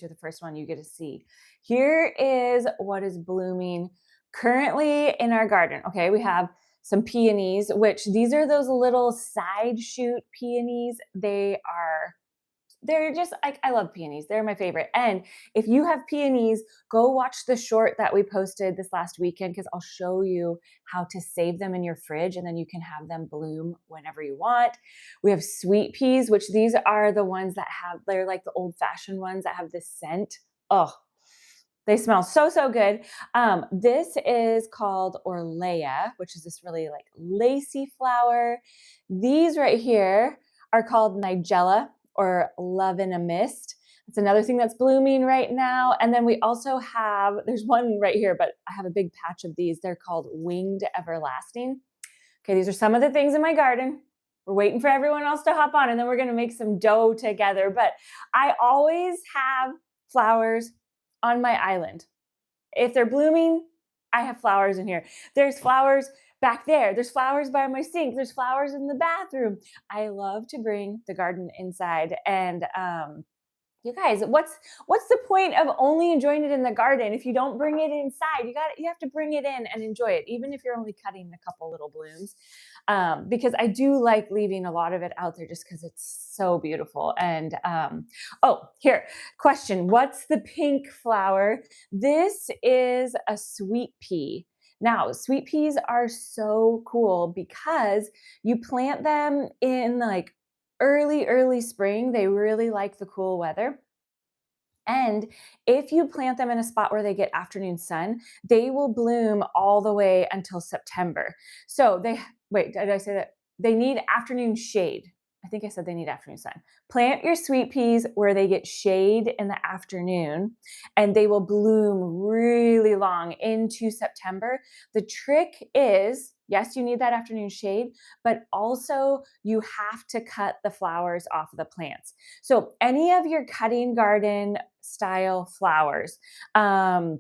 you're the first one you get to see. Here is what is blooming currently in our garden. Okay, we have some peonies, which these are those little side shoot peonies. They're just like, I love peonies. They're my favorite. And if you have peonies, go watch the short that we posted this last weekend because I'll show you how to save them in your fridge and then you can have them bloom whenever you want. We have sweet peas, which these are the ones that they're like the old fashioned ones that have this scent. Oh, they smell so, so good. This is called Orlea, which is this really like lacy flower. These right here are called Nigella or Love in a Mist. It's another thing that's blooming right now. And then we also have, there's one right here, but I have a big patch of these. They're called Winged Everlasting. Okay, these are some of the things in my garden. We're waiting for everyone else to hop on and then we're gonna make some dough together. But I always have flowers on my island. If they're blooming, I have flowers in here. There's flowers back there. There's flowers by my sink. There's flowers in the bathroom. I love to bring the garden inside. And you guys, what's the point of only enjoying it in the garden if you don't bring it inside? You have to bring it in and enjoy it, even if you're only cutting a couple little blooms. Because I do like leaving a lot of it out there just because it's so beautiful. And oh, here, question: what's the pink flower? This is a sweet pea. Now, sweet peas are so cool because you plant them in like early spring. They really like the cool weather. And if you plant them in a spot where they get afternoon sun, they will bloom all the way until September. So wait, did I say that? They need afternoon shade. I think I said they need afternoon sun. Plant your sweet peas where they get shade in the afternoon and they will bloom really long into September. The trick is, yes, you need that afternoon shade, but also you have to cut the flowers off of the plants. So any of your cutting garden style flowers, Nigella,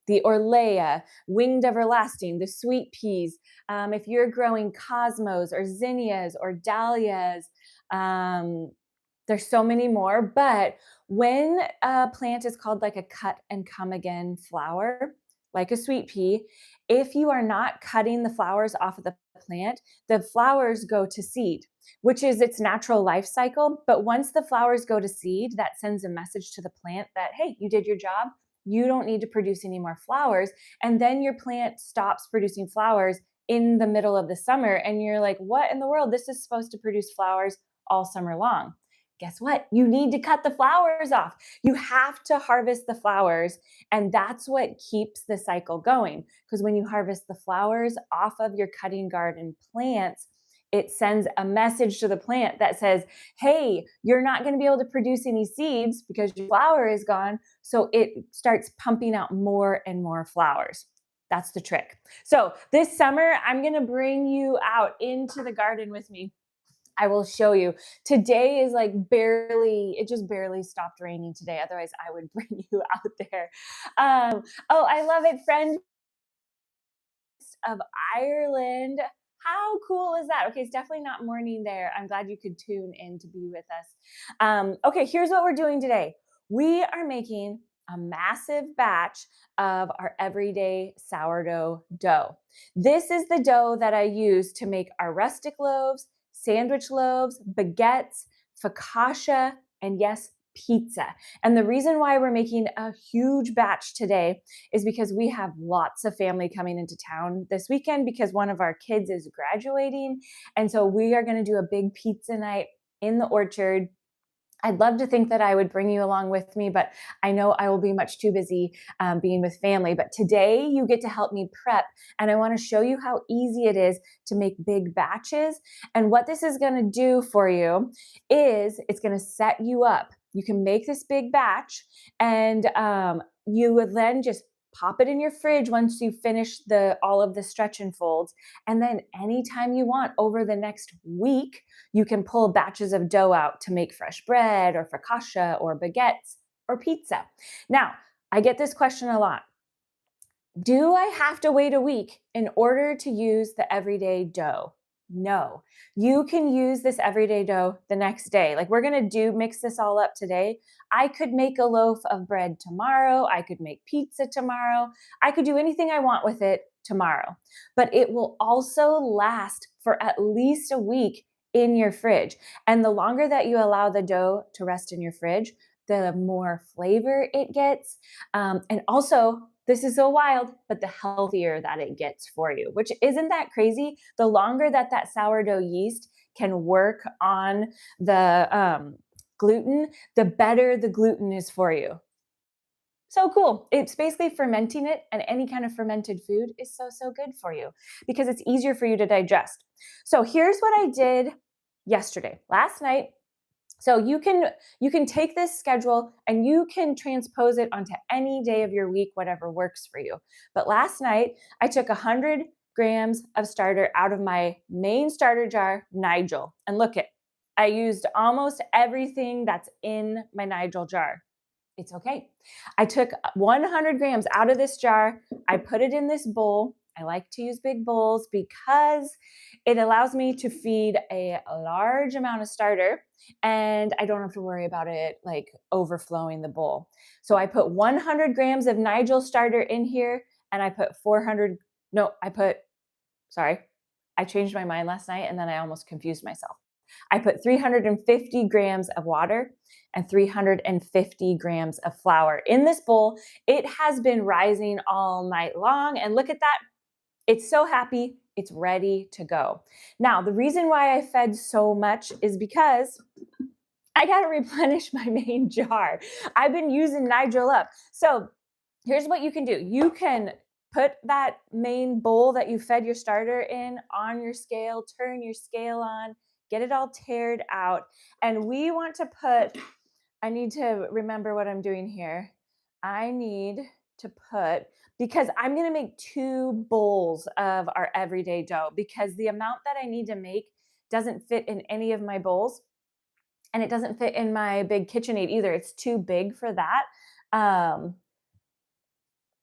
the Orlea, Winged Everlasting, the sweet peas. If you're growing cosmos or zinnias or dahlias, there's so many more. But when a plant is called like a cut and come again flower, like a sweet pea, if you are not cutting the flowers off of the plant, the flowers go to seed, which is its natural life cycle. But once the flowers go to seed, that sends a message to the plant that, hey, you did your job. You don't need to produce any more flowers. And then your plant stops producing flowers in the middle of the summer. And you're like, what in the world? This is supposed to produce flowers all summer long. Guess what? You need to cut the flowers off. You have to harvest the flowers. And that's what keeps the cycle going. Because when you harvest the flowers off of your cutting garden plants, it sends a message to the plant that says, hey, you're not going to be able to produce any seeds because your flower is gone. So it starts pumping out more and more flowers. That's the trick. So this summer, I'm going to bring you out into the garden with me. I will show you. Today is like it just barely stopped raining today. Otherwise, I would bring you out there. Oh, I love it, friend of Ireland. How cool is that? Okay, it's definitely not morning there. I'm glad you could tune in to be with us. Okay, here's what we're doing today. We are making a massive batch of our everyday sourdough dough. This is the dough that I use to make our rustic loaves, sandwich loaves, baguettes, focaccia, and yes, pizza. And the reason why we're making a huge batch today is because we have lots of family coming into town this weekend because one of our kids is graduating. And so we are going to do a big pizza night in the orchard. I'd love to think that I would bring you along with me, but I know I will be much too busy being with family. But today you get to help me prep, and I want to show you how easy it is to make big batches. And what this is going to do for you is it's going to set you up. You can make this big batch, and you would then just pop it in your fridge once you finish all of the stretch and folds. And then anytime you want over the next week, you can pull batches of dough out to make fresh bread or focaccia or baguettes or pizza. Now, I get this question a lot. Do I have to wait a week in order to use the everyday dough? No, you can use this everyday dough the next day. Like we're going to mix this all up today. I could make a loaf of bread tomorrow. I could make pizza tomorrow. I could do anything I want with it tomorrow, but it will also last for at least a week in your fridge. And the longer that you allow the dough to rest in your fridge, the more flavor it gets. And also, this is so wild, but the healthier that it gets for you, which isn't that crazy. The longer that that sourdough yeast can work on the gluten, the better the gluten is for you. So cool. It's basically fermenting it, and any kind of fermented food is so, so good for you because it's easier for you to digest. So here's what I did yesterday, last night. So you can take this schedule and you can transpose it onto any day of your week, whatever works for you. But last night I took 100 grams of starter out of my main starter jar, Nigel, and look it. I used almost everything that's in my Nigel jar. It's okay. I took 100 grams out of this jar. I put it in this bowl. I like to use big bowls because it allows me to feed a large amount of starter and I don't have to worry about it like overflowing the bowl. So I put 100 grams of Nigel starter in here and I put 400, no, sorry, I changed my mind last night and then I almost confused myself. I put 350 grams of water and 350 grams of flour in this bowl. It has been rising all night long. And look at that. It's so happy. It's ready to go. Now, the reason why I fed so much is because I got to replenish my main jar. I've been using Nigel up. So here's what you can do. You can put that main bowl that you fed your starter in on your scale, turn your scale on, get it all tared out. And we want to put, I need to remember what I'm doing here. I need to put, because I'm going to make 2 bowls of our everyday dough because the amount that I need to make doesn't fit in any of my bowls. And it doesn't fit in my big KitchenAid either. It's too big for that.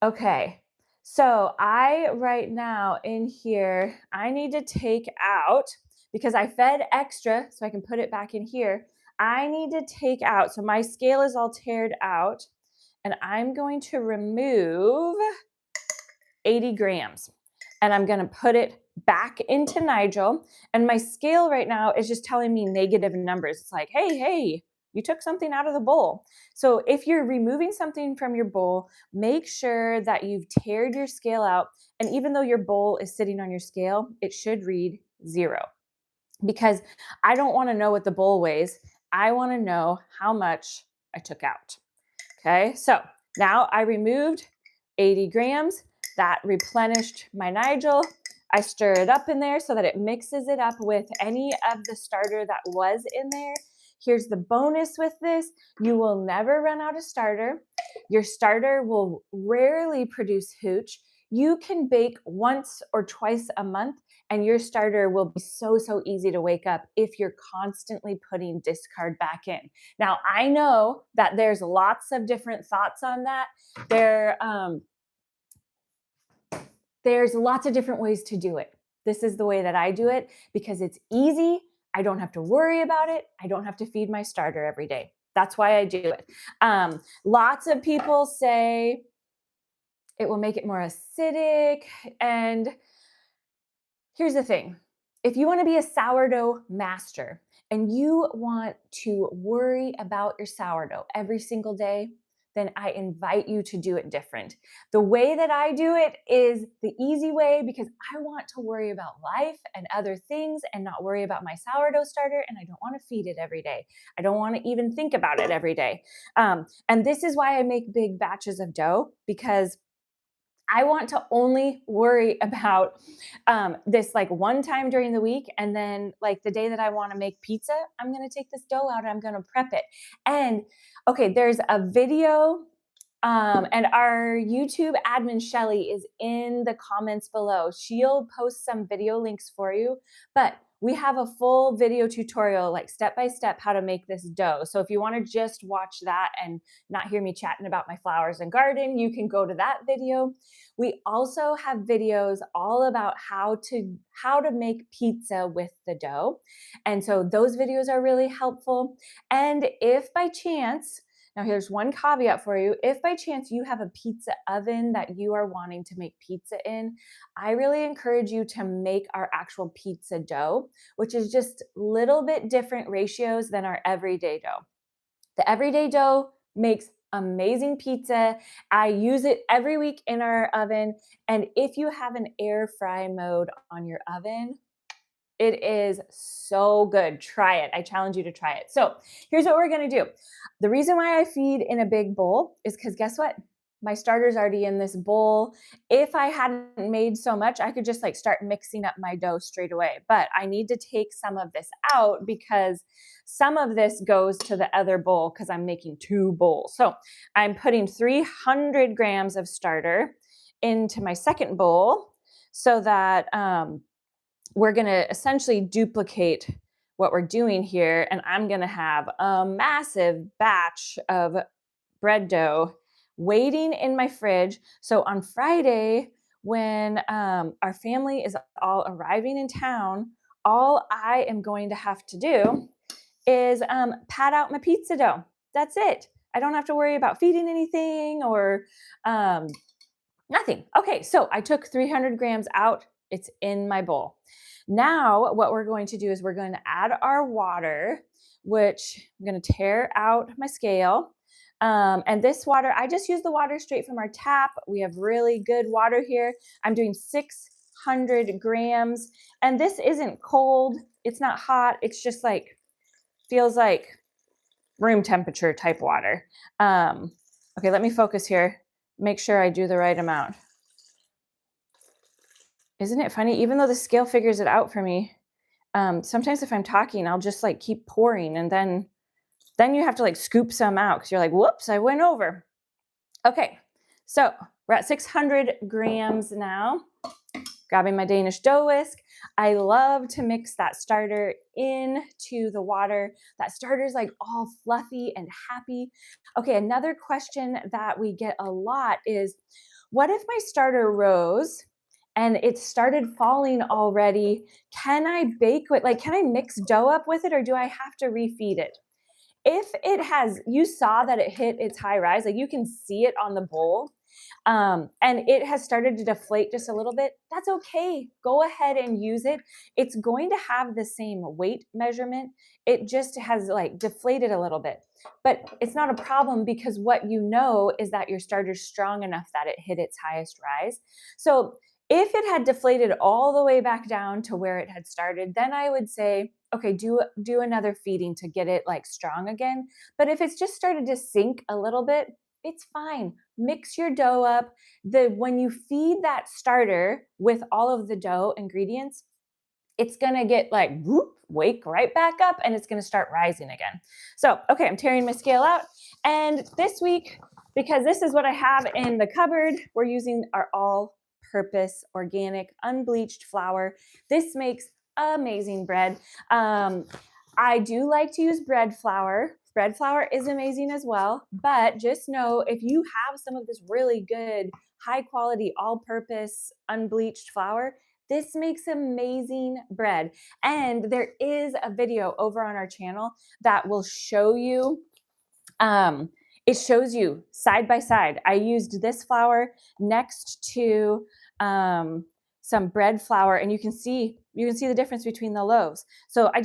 Okay. So I right now in here, I need to take out, because I fed extra so I can put it back in here. I need to take out, so my scale is all tared out, and I'm going to remove 80 grams and I'm going to put it back into Nigel. And my scale right now is just telling me negative numbers. It's like, hey, you took something out of the bowl. So if you're removing something from your bowl, make sure that you've tared your scale out. And even though your bowl is sitting on your scale, it should read 0, because I don't want to know what the bowl weighs. I want to know how much I took out. Okay, so now I removed 80 grams. That replenished my Nigel. I stir it up in there so that it mixes it up with any of the starter that was in there. Here's the bonus with this. You will never run out of starter. Your starter will rarely produce hooch. You can bake once or twice a month and your starter will be so, so easy to wake up if you're constantly putting discard back in. Now, I know that there's lots of different thoughts on that. There's lots of different ways to do it. This is the way that I do it because it's easy. I don't have to worry about it. I don't have to feed my starter every day. That's why I do it. Lots of people say it will make it more acidic. And here's the thing. If you want to be a sourdough master and you want to worry about your sourdough every single day, then I invite you to do it different. The way that I do it is the easy way because I want to worry about life and other things and not worry about my sourdough starter, and I don't want to feed it every day. I don't want to even think about it every day. And this is why I make big batches of dough, because I want to only worry about this like one time during the week. And then like the day that I want to make pizza, I'm going to take this dough out and I'm going to prep it. And okay, there's a video and our YouTube admin, Shelly, is in the comments below. She'll post some video links for you. But we have a full video tutorial, like step by step, how to make this dough. So if you want to just watch that and not hear me chatting about my flowers and garden, you can go to that video. We also have videos all about how to make pizza with the dough. And so those videos are really helpful. And if by chance, now here's one caveat for you. If by chance you have a pizza oven that you are wanting to make pizza in, I really encourage you to make our actual pizza dough, which is just a little bit different ratios than our everyday dough. The everyday dough makes amazing pizza. I use it every week in our oven. And if you have an air fry mode on your oven, it is so good. Try it. I challenge you to try it. So here's what we're going to do. The reason why I feed in a big bowl is because guess what? My starter's already in this bowl. If I hadn't made so much, I could just like start mixing up my dough straight away. But I need to take some of this out because some of this goes to the other bowl because I'm making 2 bowls. So I'm putting 300 grams of starter into my second bowl so that we're going to essentially duplicate what we're doing here. And I'm going to have a massive batch of bread dough waiting in my fridge. So on Friday, when our family is all arriving in town, all I am going to have to do is pat out my pizza dough. That's it. I don't have to worry about feeding anything or nothing. Okay, so I took 300 grams out. It's in my bowl. Now, what we're going to do is we're going to add our water, which I'm going to tear out my scale. And this water, I just use the water straight from our tap. We have really good water here. I'm doing 600 grams. And this isn't cold. It's not hot. It's just like, feels like room temperature type water. Okay, let me focus here. Make sure I do the right amount. Isn't it funny? Even though the scale figures it out for me, sometimes if I'm talking, I'll just like keep pouring and then you have to like scoop some out because you're like, whoops, I went over. Okay, so we're at 600 grams now. Grabbing my Danish dough whisk. I love to mix that starter into the water. That starter is like all fluffy and happy. Okay, another question that we get a lot is, what if my starter rose and it started falling already? Can I bake with, like, can I mix dough up with it or do I have to refeed it? If it has, you saw that it hit its high rise, like you can see it on the bowl, and it has started to deflate just a little bit, that's okay. Go ahead and use it. It's going to have the same weight measurement. It just has like deflated a little bit, but it's not a problem because what you know is that your starter's strong enough that it hit its highest rise. So if it had deflated all the way back down to where it had started, then I would say, okay, do another feeding to get it like strong again. But if it's just started to sink a little bit, it's fine. Mix your dough up. When you feed that starter with all of the dough ingredients, it's gonna get like whoop, wake right back up and it's gonna start rising again. So, okay, I'm tearing my scale out. And this week, because this is what I have in the cupboard, we're using our all-purpose organic unbleached flour. This makes amazing bread. I do like to use bread flour. Bread flour is amazing as well, but just know if you have some of this really good, high quality, all-purpose unbleached flour, this makes amazing bread. And there is a video over on our channel that will show you, it shows you side by side. I used this flour next to some bread flour, and you can see the difference between the loaves. So I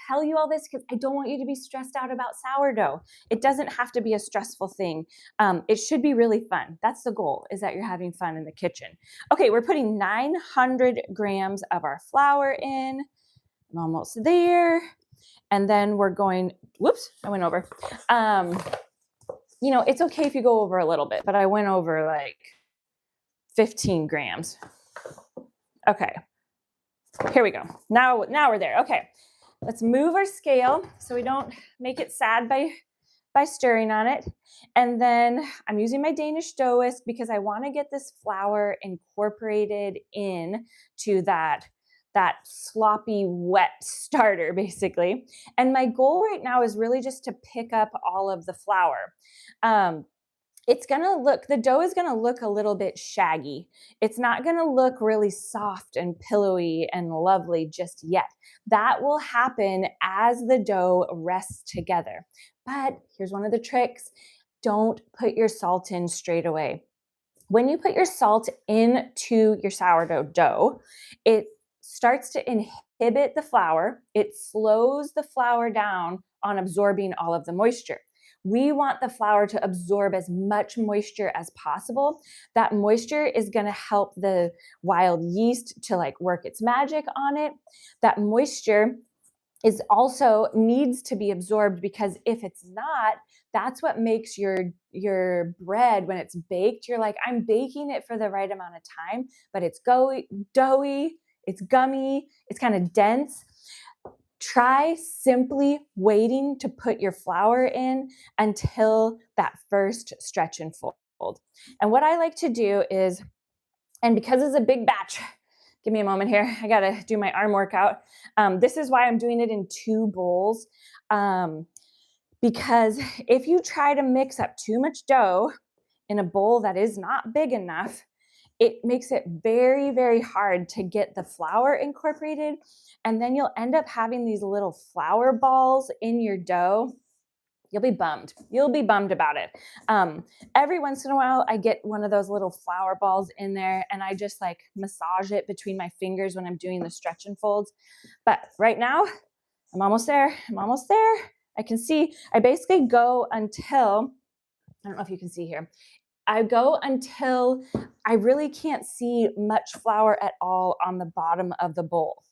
tell you all this because I don't want you to be stressed out about sourdough. It doesn't have to be a stressful thing. It should be really fun. That's the goal, is that you're having fun in the kitchen. Okay, we're putting 900 grams of our flour in. I'm almost there. And then we're going, whoops, I went over. You know, it's okay if you go over a little bit, but I went over like 15 grams. Okay, here we go. Now we're there. Okay, let's move our scale so we don't make it sad by stirring on it. And then I'm using my Danish dough whisk because I want to get this flour incorporated in to that that sloppy, wet starter, basically. And my goal right now is really just to pick up all of the flour. Um, the dough is gonna look a little bit shaggy. It's not gonna look really soft and pillowy and lovely just yet. That will happen as the dough rests together. But here's one of the tricks. Don't put your salt in straight away. When you put your salt into your sourdough dough, it starts to inhibit the flour. It slows the flour down on absorbing all of the moisture. We want the flour to absorb as much moisture as possible. That moisture is going to help the wild yeast to like work its magic on it. That moisture is also needs to be absorbed, because if it's not, that's what makes your bread, when it's baked, you're like, I'm baking it for the right amount of time, but it's doughy, it's gummy, it's kind of dense. Try simply waiting to put your flour in until that first stretch and fold. And what I like to do is, and because it's a big batch, give me a moment here. I got to do my arm workout. This is why I'm doing it in 2 bowls. Because if you try to mix up too much dough in a bowl that is not big enough, it makes it very, very hard to get the flour incorporated. And then you'll end up having these little flour balls in your dough. You'll be bummed. You'll be bummed about it. Every once in a while, I get one of those little flour balls in there, and I just like massage it between my fingers when I'm doing the stretch and folds. But right now, I'm almost there. I'm almost there. I can see, I basically go until, I don't know if you can see here. I go until I really can't see much flour at all on the bottom of the bowl.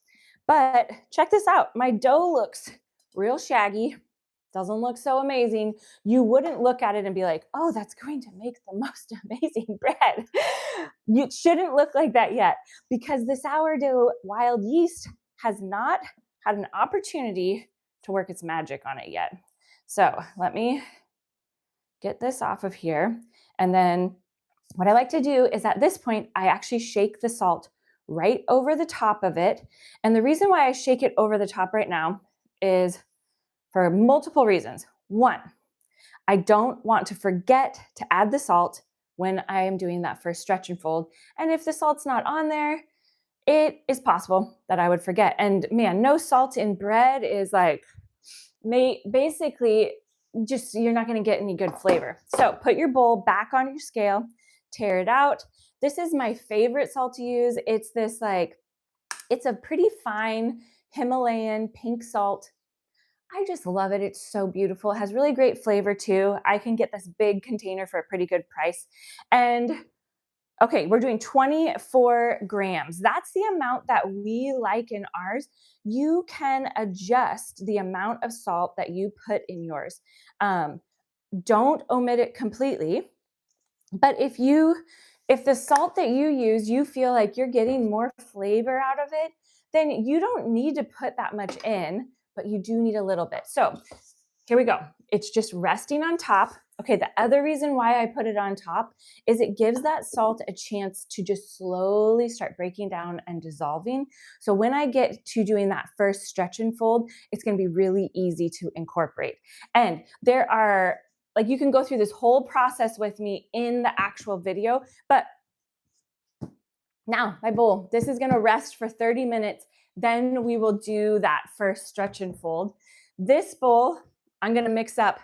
But check this out. My dough looks real shaggy, doesn't look so amazing. You wouldn't look at it and be like, oh, that's going to make the most amazing bread. It shouldn't look like that yet, because the sourdough wild yeast has not had an opportunity to work its magic on it yet. So let me get this off of here. And then what I like to do is, at this point, I actually shake the salt right over the top of it. And the reason why I shake it over the top right now is for multiple reasons. One, I don't want to forget to add the salt when I am doing that first stretch and fold. And if the salt's not on there, it is possible that I would forget. And man, no salt in bread is like, basically just, you're not going to get any good flavor. So put your bowl back on your scale, tear it out. This is my favorite salt to use. It's this like, it's a pretty fine Himalayan pink salt. I just love it. It's so beautiful. It has really great flavor too. I can get this big container for a pretty good price. And okay, we're doing 24 grams. That's the amount that we like in ours. You can adjust the amount of salt that you put in yours. Don't omit it completely. But if the salt that you use, you feel like you're getting more flavor out of it, then you don't need to put that much in, but you do need a little bit. So here we go. It's just resting on top. Okay, the other reason why I put it on top is it gives that salt a chance to just slowly start breaking down and dissolving. So when I get to doing that first stretch and fold, it's going to be really easy to incorporate. And there are, like, you can go through this whole process with me in the actual video, but now my bowl, this is going to rest for 30 minutes. Then we will do that first stretch and fold. This bowl, I'm going to mix up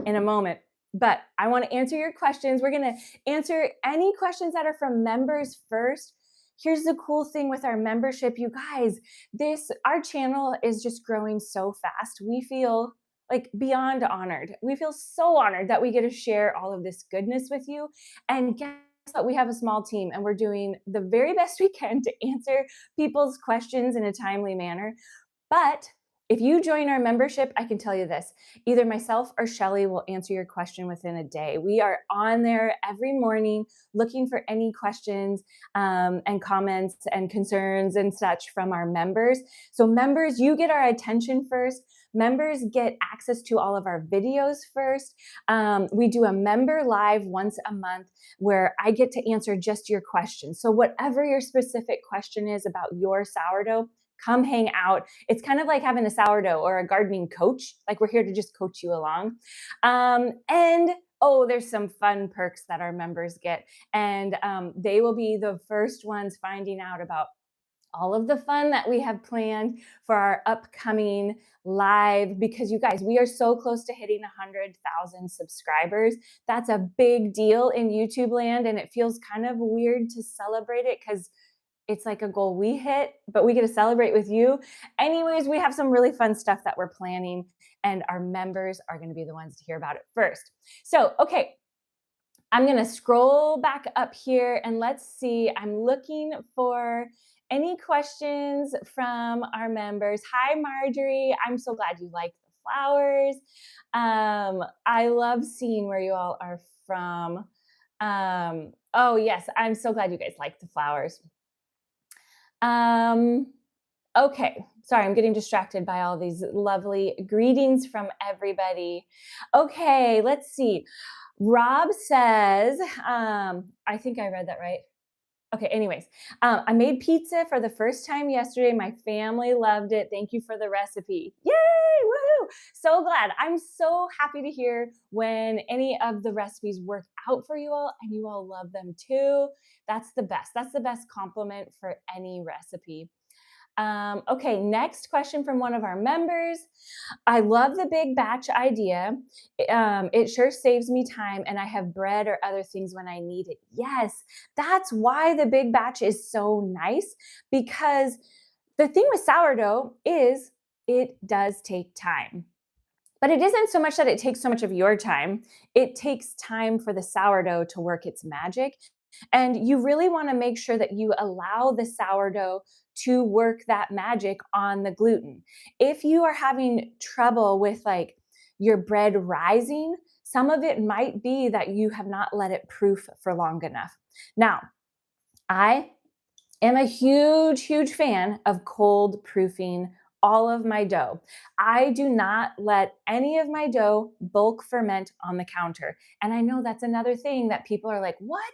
in a moment, but I want to answer your questions. We're going to answer any questions that are from members first. Here's the cool thing with our membership, you guys, our channel is just growing so fast. We feel like beyond honored. We feel so honored that we get to share all of this goodness with you. And guess what? We have a small team, and we're doing the very best we can to answer people's questions in a timely manner. But if you join our membership, I can tell you this, either myself or Shelly will answer your question within a day. We are on there every morning looking for any questions and comments and concerns and such from our members. So members, you get our attention first. Members get access to all of our videos first. We do a member live once a month where I get to answer just your questions. So whatever your specific question is about your sourdough, come hang out. It's kind of like having a sourdough or a gardening coach. Like we're here to just coach you along. And oh, there's some fun perks that our members get. And they will be the first ones finding out about all of the fun that we have planned for our upcoming live, because you guys, we are so close to hitting 100,000 subscribers. That's a big deal in YouTube land, and it feels kind of weird to celebrate it because it's like a goal we hit, but we get to celebrate with you. Anyways, we have some really fun stuff that we're planning, and our members are going to be the ones to hear about it first. So, okay, I'm going to scroll back up here and let's see. I'm looking for any questions from our members. Hi, Marjorie. I'm so glad you like the flowers. I love seeing where you all are from. Oh, yes, I'm so glad you guys like the flowers. Okay, sorry, I'm getting distracted by all these lovely greetings from everybody. Okay, let's see. Rob says, I think I read that right. Okay, anyways, I made pizza for the first time yesterday. My family loved it. Thank you for the recipe. Yay, woohoo! So glad. I'm so happy to hear when any of the recipes work out for you all and you all love them too. That's the best. That's the best compliment for any recipe. Okay, next question from one of our members. I love the big batch idea. It sure saves me time and I have bread or other things when I need it. Yes, that's why the big batch is so nice, because the thing with sourdough is it does take time. But it isn't so much that it takes so much of your time. It takes time for the sourdough to work its magic. And you really want to make sure that you allow the sourdough to work that magic on the gluten. If you are having trouble with like your bread rising, some of it might be that you have not let it proof for long enough. Now, I am a huge fan of cold proofing all of my dough. I do not let any of my dough bulk ferment on the counter. And I know that's another thing that people are like, what?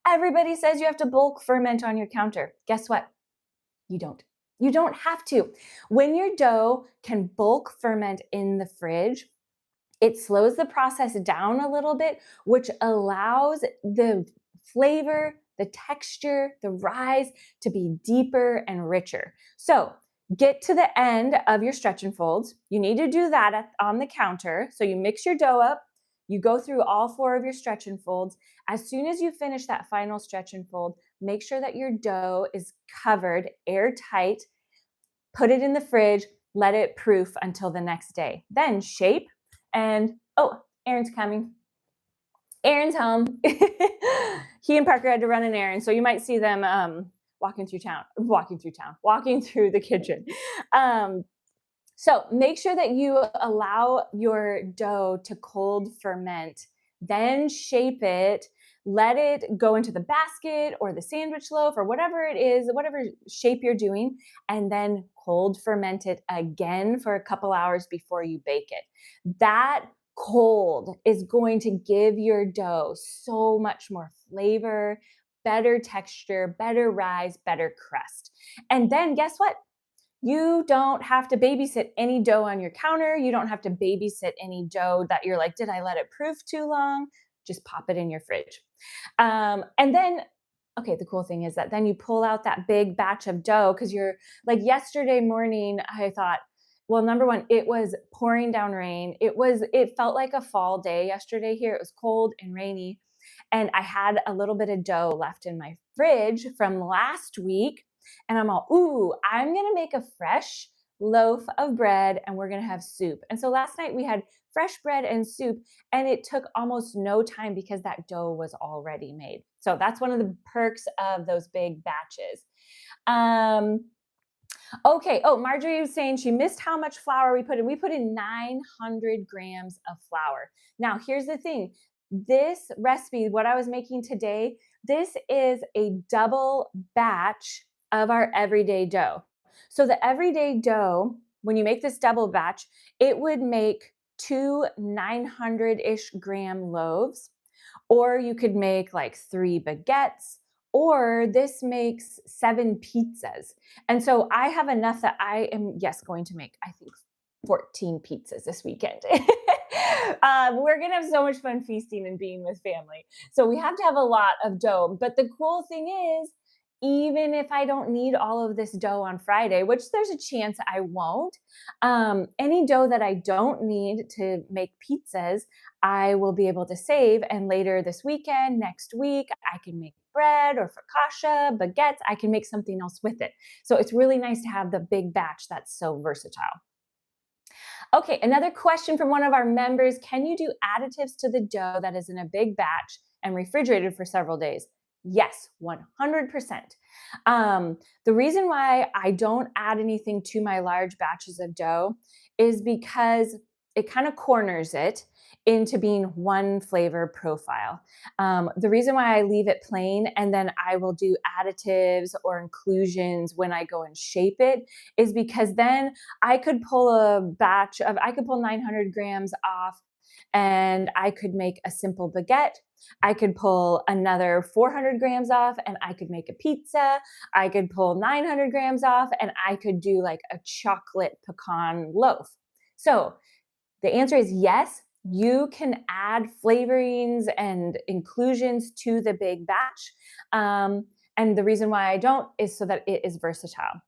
Everybody says you have to bulk ferment on your counter. Guess what? You don't. You don't have to. When your dough can bulk ferment in the fridge, it slows the process down a little bit, which allows the flavor, the texture, the rise to be deeper and richer. So get to the end of your stretch and folds. You need to do that on the counter. So you mix your dough up, you go through all 4 of your stretch and folds. As soon as you finish that final stretch and fold, make sure that your dough is covered airtight, put it in the fridge, let it proof until the next day. Then shape. And oh, Aaron's coming. Aaron's home. He and Parker had to run an errand, so you might see them walking through the kitchen. So make sure that you allow your dough to cold ferment, then shape it, let it go into the basket or the sandwich loaf or whatever it is, whatever shape you're doing, and then cold ferment it again for a couple hours before you bake it. That cold is going to give your dough so much more flavor, better texture, better rise, better crust. And then guess what? You don't have to babysit any dough on your counter. You don't have to babysit any dough that you're like, did I let it proof too long? Just pop it in your fridge. And then, okay, the cool thing is that then you pull out that big batch of dough, because you're like, yesterday morning, I thought, well, number one, it was pouring down rain. It felt like a fall day yesterday here. It was cold and rainy. And I had a little bit of dough left in my fridge from last week. And I'm all, ooh, I'm going to make a fresh loaf of bread and we're going to have soup. And so last night we had fresh bread and soup, and it took almost no time because that dough was already made. So that's one of the perks of those big batches. Okay. Oh, Marjorie was saying she missed how much flour we put in. We put in 900 grams of flour. Now, here's the thing. This recipe, what I was making today, this is a double batch of our everyday dough. So the everyday dough, when you make this double batch, it would make 2 900-ish gram loaves, or you could make like 3 baguettes, or this makes 7 pizzas. And so I have enough that I am, yes, going to make, I think, 14 pizzas this weekend. We're going to have so much fun feasting and being with family. So we have to have a lot of dough. But the cool thing is, even if I don't need all of this dough on Friday, which there's a chance I won't, any dough that I don't need to make pizzas, I will be able to save. And later this weekend, next week, I can make bread or focaccia, baguettes. I can make something else with it. So it's really nice to have the big batch that's so versatile. Okay, another question from one of our members. Can you do additives to the dough that is in a big batch and refrigerated for several days? Yes, 100%. The reason why I don't add anything to my large batches of dough is because it kind of corners it into being one flavor profile. The reason why I leave it plain and then I will do additives or inclusions when I go and shape it is because then I could pull I could pull 900 grams off and I could make a simple baguette. I could pull another 400 grams off and I could make a pizza. I could pull 900 grams off and I could do like a chocolate pecan loaf. So the answer is yes, you can add flavorings and inclusions to the big batch. And the reason why I don't is so that it is versatile.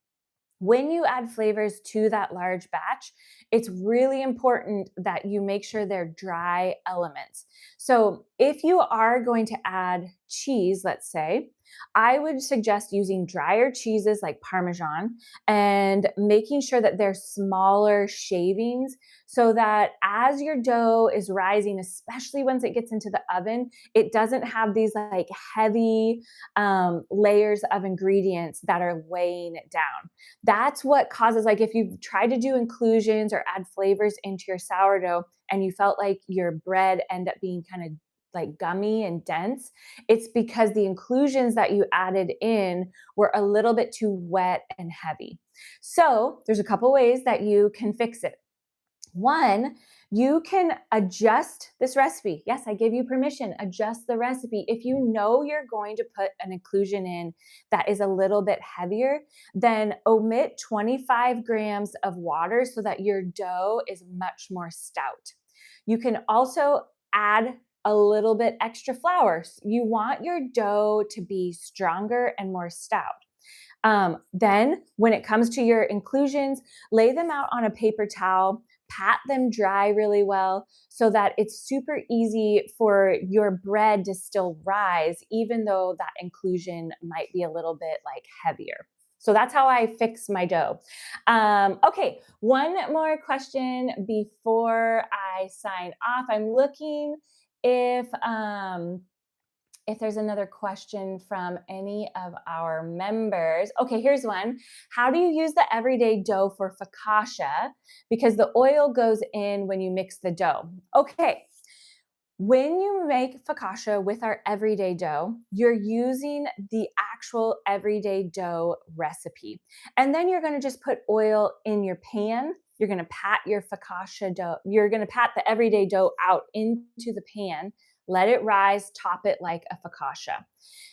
When you add flavors to that large batch, it's really important that you make sure they're dry elements. So if you are going to add cheese, let's say, I would suggest using drier cheeses like Parmesan and making sure that they're smaller shavings so that as your dough is rising, especially once it gets into the oven, it doesn't have these like heavy layers of ingredients that are weighing it down. That's what causes, like, if you've tried to do inclusions or add flavors into your sourdough and you felt like your bread end up being kind of like gummy and dense, it's because the inclusions that you added in were a little bit too wet and heavy. So there's a couple ways that you can fix it. One, you can adjust this recipe. Yes, I give you permission. Adjust the recipe. If you know you're going to put an inclusion in that is a little bit heavier, then omit 25 grams of water so that your dough is much more stout. You can also add a little bit extra flour. You want your dough to be stronger and more stout. Then, when it comes to your inclusions, lay them out on a paper towel, pat them dry really well so that it's super easy for your bread to still rise, even though that inclusion might be a little bit like heavier. So that's how I fix my dough. Okay, one more question before I sign off. I'm looking if if there's another question from any of our members. Okay, here's one. How do you use the everyday dough for focaccia? Because the oil goes in when you mix the dough. Okay, when you make focaccia with our everyday dough, you're using the actual everyday dough recipe. And then you're going to just put oil in your pan. You're going to pat your focaccia dough. You're going to pat the everyday dough out into the pan, let it rise, top it like a focaccia.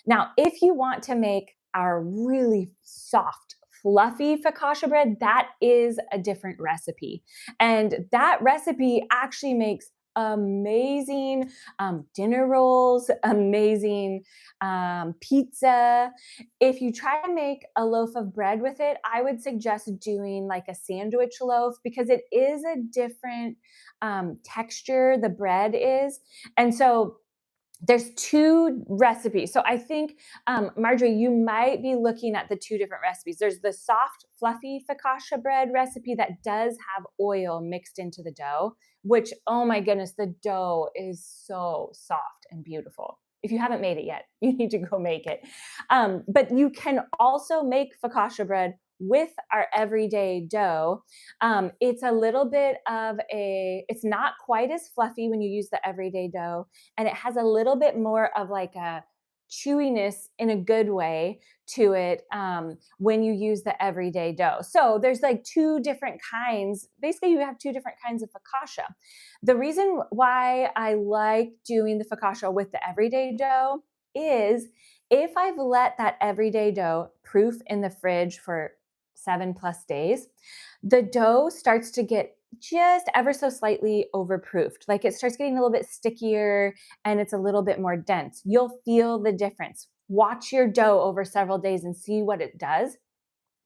Now, if you want to make our really soft, fluffy focaccia bread, that is a different recipe. And that recipe actually makes amazing dinner rolls, amazing pizza. If you try to make a loaf of bread with it, I would suggest doing like a sandwich loaf because it is a different texture, the bread is. And so there's two recipes. So I think, Marjorie, you might be looking at the two different recipes. There's the soft, fluffy focaccia bread recipe that does have oil mixed into the dough, which, oh my goodness, the dough is so soft and beautiful. If you haven't made it yet, you need to go make it. But you can also make focaccia bread with our everyday dough. It's a little bit of it's not quite as fluffy when you use the everyday dough, and it has a little bit more of like a chewiness in a good way to it when you use the everyday dough. So there's like two different kinds. Basically, you have two different kinds of focaccia. The reason why I like doing the focaccia with the everyday dough is if I've let that everyday dough proof in the fridge for 7+ days, the dough starts to get just ever so slightly overproofed. Like it starts getting a little bit stickier and it's a little bit more dense. You'll feel the difference. Watch your dough over several days and see what it does.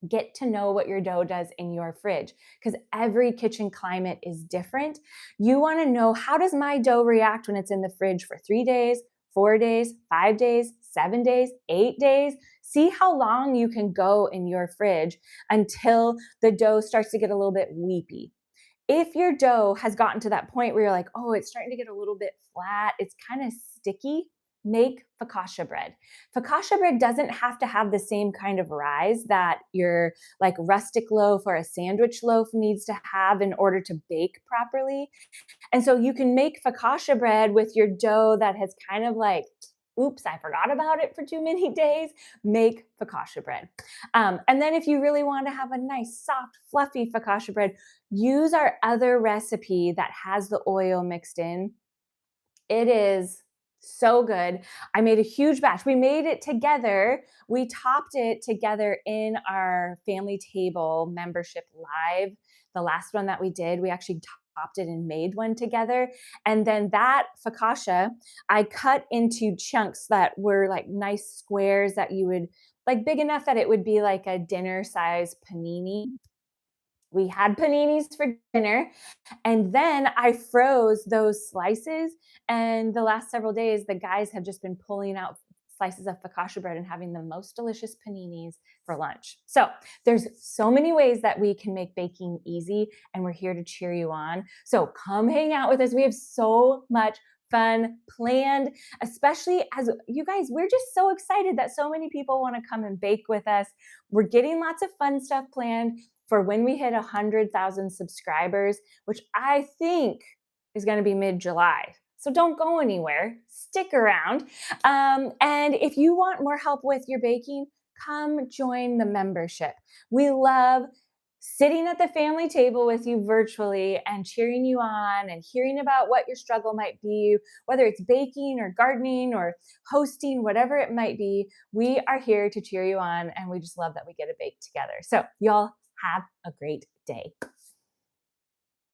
Get to know what your dough does in your fridge because every kitchen climate is different. You want to know, how does my dough react when it's in the fridge for 3 days, 4 days, 5 days, 7 days, 8 days? See how long you can go in your fridge until the dough starts to get a little bit weepy. If your dough has gotten to that point where you're like, oh, it's starting to get a little bit flat, it's kind of sticky, make focaccia bread. Focaccia bread doesn't have to have the same kind of rise that your like rustic loaf or a sandwich loaf needs to have in order to bake properly. And so you can make focaccia bread with your dough that has kind of like, oops, I forgot about it for too many days. Make focaccia bread. And then if you really want to have a nice, soft, fluffy focaccia bread, use our other recipe that has the oil mixed in. It is so good. I made a huge batch. We made it together. We topped it together in our family table membership live. The last one that we did, we actually topped it and made one together. And then that focaccia, I cut into chunks that were like nice squares that you would like big enough that it would be like a dinner size panini. We had paninis for dinner. And then I froze those slices. And the last several days, the guys have just been pulling out slices of focaccia bread and having the most delicious paninis for lunch. So there's so many ways that we can make baking easy, and we're here to cheer you on. So come hang out with us. We have so much fun planned, especially as you guys, we're just so excited that so many people want to come and bake with us. We're getting lots of fun stuff planned for when we hit 100,000 subscribers, which I think is going to be mid-July. So don't go anywhere. Stick around. And if you want more help with your baking, come join the membership. We love sitting at the family table with you virtually and cheering you on and hearing about what your struggle might be, whether it's baking or gardening or hosting, whatever it might be. We are here to cheer you on, and we just love that we get to bake together. So y'all have a great day.